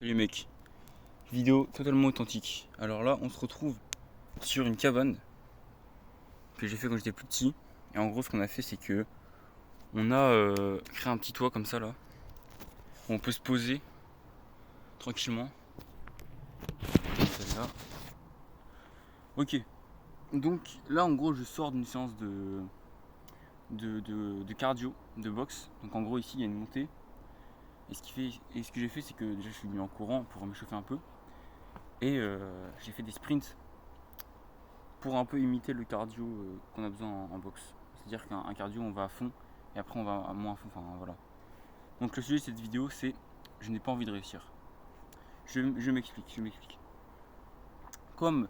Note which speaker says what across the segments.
Speaker 1: Salut mec, vidéo totalement authentique. Alors là, on se retrouve sur une cabane que j'ai fait quand j'étais plus petit. Et en gros, ce qu'on a fait, c'est que on a créé un petit toit comme ça là, où on peut se poser tranquillement. Comme celle-là. Ok. Donc là, en gros, je sors d'une séance de cardio, de boxe. Donc en gros, ici, il y a une montée. Et ce que j'ai fait, c'est que déjà, je suis venu en courant pour me chauffer un peu. Et j'ai fait des sprints pour un peu imiter le cardio qu'on a besoin en boxe. C'est-à-dire qu'un cardio, on va à fond et après on va à moins à fond. Enfin voilà. Donc le sujet de cette vidéo, c'est je n'ai pas envie de réussir. Je m'explique. Comme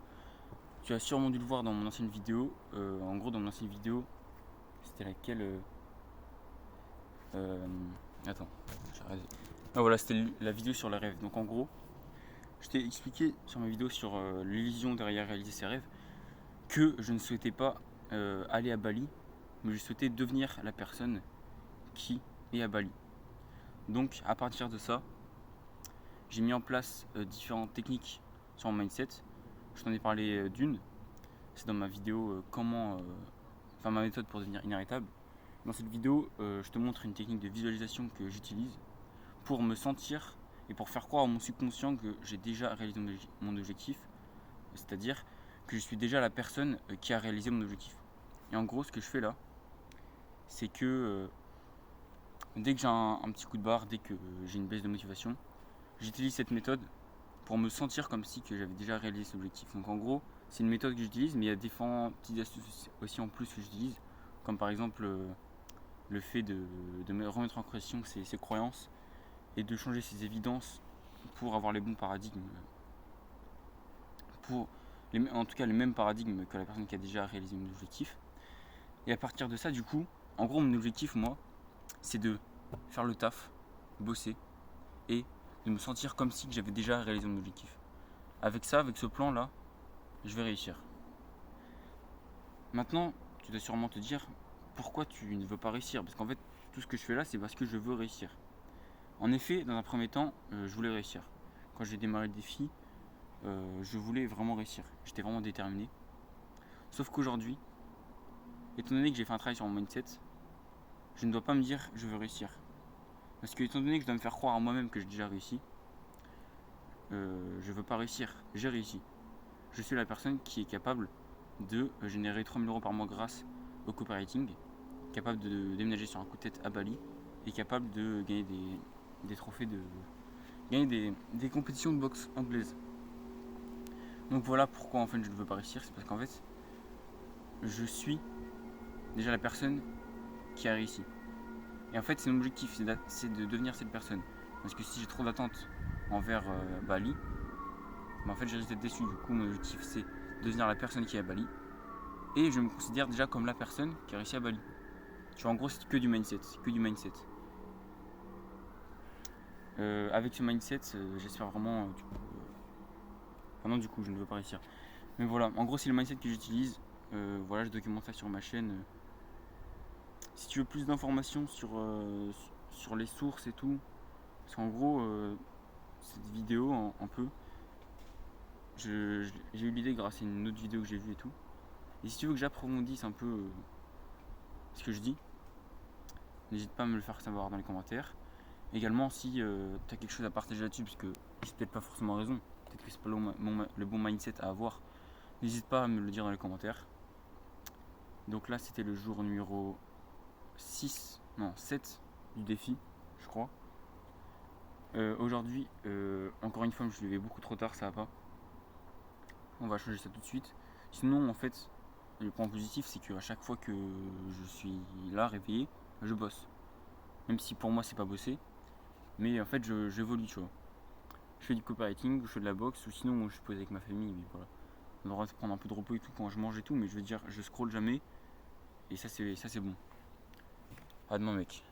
Speaker 1: tu as sûrement dû le voir dans mon ancienne vidéo, en gros dans mon ancienne vidéo, c'était laquelle Attends, j'arrête. Ah voilà, c'était la vidéo sur les rêves. Donc en gros, je t'ai expliqué sur ma vidéo sur l'illusion derrière réaliser ses rêves que je ne souhaitais pas aller à Bali, mais je souhaitais devenir la personne qui est à Bali. Donc à partir de ça, j'ai mis en place différentes techniques sur mon mindset. Je t'en ai parlé d'une, c'est dans ma vidéo enfin ma méthode pour devenir inarrêtable. Dans cette vidéo, je te montre une technique de visualisation que j'utilise pour me sentir et pour faire croire à mon subconscient que j'ai déjà réalisé mon objectif, c'est-à-dire que je suis déjà la personne qui a réalisé mon objectif. Et en gros, ce que je fais là, c'est que dès que j'ai un petit coup de barre, dès que j'ai une baisse de motivation, j'utilise cette méthode pour me sentir comme si que j'avais déjà réalisé cet objectif. Donc en gros, c'est une méthode que j'utilise, mais il y a différentes petites astuces aussi en plus que j'utilise, comme par exemple le fait de me remettre en question ses croyances et de changer ses évidences pour avoir les bons paradigmes, en tout cas les mêmes paradigmes que la personne qui a déjà réalisé mon objectif. Et à partir de ça, du coup, en gros, mon objectif, moi, c'est de faire le taf, bosser et de me sentir comme si j'avais déjà réalisé mon objectif. Avec ça, avec ce plan-là, je vais réussir. Maintenant, tu dois sûrement te dire pourquoi tu ne veux pas réussir. Parce qu'en fait, tout ce que je fais là, c'est parce que je veux réussir. En effet, dans un premier temps, je voulais réussir. Quand j'ai démarré le défi, je voulais vraiment réussir. J'étais vraiment déterminé. Sauf qu'aujourd'hui, étant donné que j'ai fait un travail sur mon mindset, je ne dois pas me dire je veux réussir. Parce que étant donné que je dois me faire croire à moi-même que j'ai déjà réussi, je veux pas réussir. J'ai réussi. Je suis la personne qui est capable de générer 3000 euros par mois grâce au copywriting, capable de déménager sur un coup de tête à Bali et capable de gagner des trophées, gagner des compétitions de boxe anglaise. Donc voilà pourquoi en fait je ne veux pas réussir, c'est parce qu'en fait je suis déjà la personne qui a réussi. Et en fait c'est mon objectif, c'est de devenir cette personne. Parce que si j'ai trop d'attentes envers Bali, en fait je risque d'être déçu. Du coup mon objectif c'est de devenir la personne qui est à Bali. Et je me considère déjà comme la personne qui a réussi à Bali. Tu vois, en gros, c'est que du mindset. Avec ce mindset, j'espère vraiment. Enfin, non, du coup, je ne veux pas réussir. Mais voilà, en gros, c'est le mindset que j'utilise. Voilà, je documente ça sur ma chaîne. Si tu veux plus d'informations sur les sources et tout, parce qu'en gros, cette vidéo, un peu, j'ai eu l'idée grâce à une autre vidéo que j'ai vue et tout. Et si tu veux que j'approfondisse un peu ce que je dis, n'hésite pas à me le faire savoir dans les commentaires. Également, si tu as quelque chose à partager là-dessus, parce que j'ai peut-être pas forcément raison, peut-être que c'est pas le bon mindset à avoir, n'hésite pas à me le dire dans les commentaires. Donc là, c'était le jour numéro 7 du défi, je crois. Aujourd'hui, encore une fois, je me suis levé beaucoup trop tard, ça va pas. On va changer ça tout de suite. Sinon, en fait, le point positif, c'est qu'à chaque fois que je suis là, réveillé, je bosse. Même si pour moi, c'est pas bosser. Mais en fait, j'évolue, tu vois. Je fais du copywriting, je fais de la boxe, ou sinon, je pose avec ma famille, mais voilà. On aura de prendre un peu de repos et tout quand je mange et tout, mais je veux dire, je scrolle jamais. Et ça, c'est bon. À demain, mec.